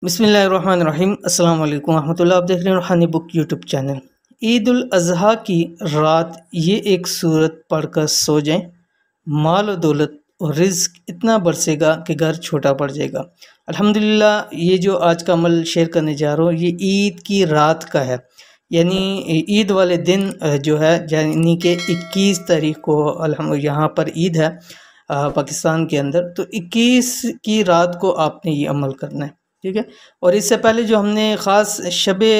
बिस्मिल्लाहिर्रहमानिर्रहीम अस्सलाम वालेकुम रहमतुल्लाह। आप देख रहे हैं रूहानी book YouTube channel. Eid ul Azha की रात ये एक सूरत पढ़कर सो जाएं, माल और दौलत और रिज़्क इतना बरसेगा कि घर छोटा पड़ जाएगा। अल्हम्दुलिल्लाह, ये जो आज का अमल शेयर करने जा रहा हूँ ये ईद की रात का है, यानी ईद वाले दिन जो है, यानी कि 21 तारीख को यहाँ पर ईद है पाकिस्तान के अंदर। तो 21 की रात को आपने ये अमल करना है, ठीक है। और इससे पहले जो हमने ख़ास शबे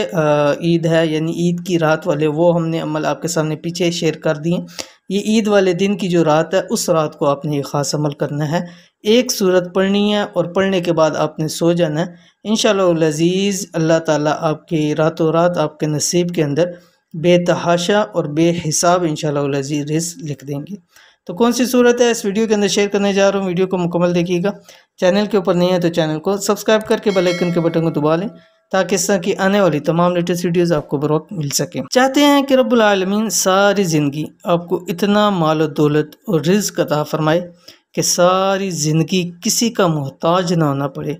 ईद है, यानी ईद की रात वाले, वो हमने अमल आपके सामने पीछे शेयर कर दिए। ये ईद वाले दिन की जो रात है, उस रात को आपने ये ख़ास अमल करना है। एक सूरत पढ़नी है और पढ़ने के बाद आपने सो जाना है। इंशाअल्लाह अज़ीज़ अल्लाह ताला आपके रातों रात आपके नसीब के अंदर बेतहाशा और बेहिसाब इंशाअल्लाह अज़ीज़ रिज़्क लिख देंगे। तो कौन सी सूरत है इस वीडियो के अंदर शेयर करने जा रहा हूँ। वीडियो को मुकम्मल देखिएगा। चैनल के ऊपर नहीं है तो चैनल को सब्सक्राइब करके बेल आइकन के बटन को दबा लें, ताकि इस तरह की आने वाली तमाम लेटेस्ट वीडियोस आपको बर वक्त मिल सकें। चाहते हैं कि रब्बुल आलमीन सारी ज़िंदगी आपको इतना माल और दौलत और रिज़्क अता फरमाए कि सारी ज़िंदगी किसी का मोहताज ना होना पड़े।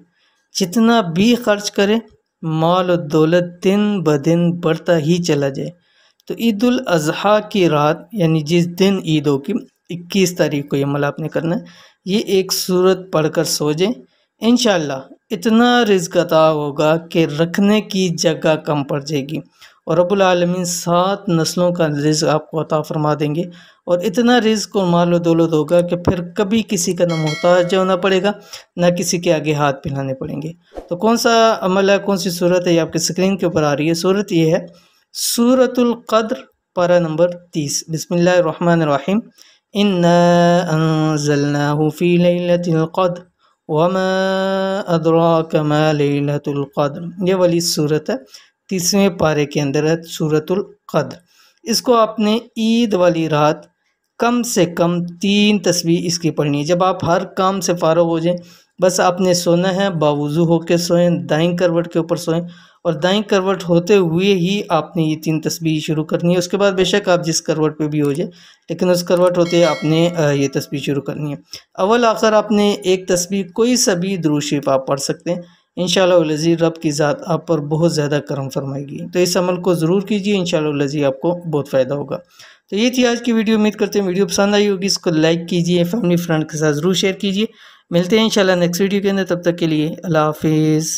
जितना भी खर्च करें, माल और दौलत दिन ब दिन बढ़ता ही चला जाए। तो ईद उल अज़हा की रात, यानी जिस दिन ईद होगी 21 तारीख को ये अमल आपने करना है। ये एक सूरत पढ़कर सो जाएं, इंशाअल्लाह इतना रिज़्क अता होगा कि रखने की जगह कम पड़ जाएगी और रब्बुल आलमीन 7 नस्लों का रिज़्क आपको अता फरमा देंगे। और इतना रिज़्क और माल और दौलत होगा कि फिर कभी किसी का ना मोहताज होना पड़ेगा, ना किसी के आगे हाथ फैलाने पड़ेंगे। तो कौन सा अमल है, कौन सी सूरत है, ये आपके स्क्रीन के ऊपर आ रही है। सूरत ये है सूरतुल क़द्र, पारा नंबर 30। बिस्मिल्लाहिर्रहमानिर्रहीम। इन्ना अंज़लनाहु फ़ी लैलतिल क़द्र वमा अदराका मा लैलतुल क़द्र। ये वाली सूरत है, 30वें पारे के अंदर है सूरतुल क़द्र। इसको आपने ईद वाली रात कम से कम 3 तस्बीह इसकी पढ़नी है। जब आप हर काम से फ़ारिग हो जाएं, बस आपने सोना है, बावुज़ू होकर सोएं, दाईं करवट के ऊपर सोएं और दाईं करवट होते हुए ही आपने ये 3 तस्बीह शुरू करनी है। उसके बाद बेशक आप जिस करवट पे भी हो जाए, लेकिन उस करवट होते आपने ये तस्बीह शुरू करनी है। अव्वल आखिर आपने एक तस्बीह कोई सा भी दुरूद शरीफ आप पढ़ सकते हैं। इंशाअल्लाह अज़ीज़ रब की ज़ात आप पर बहुत ज़्यादा करम फरमाएगी। तो इस अमल को ज़रूर कीजिए, इंशाअल्लाह अज़ीज़ आपको बहुत फ़ायदा होगा। तो ये थी आज की वीडियो। उम्मीद करते हैं वीडियो पसंद आई होगी। इसको लाइक कीजिए, फैमिली फ्रेंड के साथ ज़रूर शेयर कीजिए। मिलते हैं इंशाअल्लाह नेक्स्ट वीडियो के अंदर। तब तक के लिए अल्लाह हाफिज़।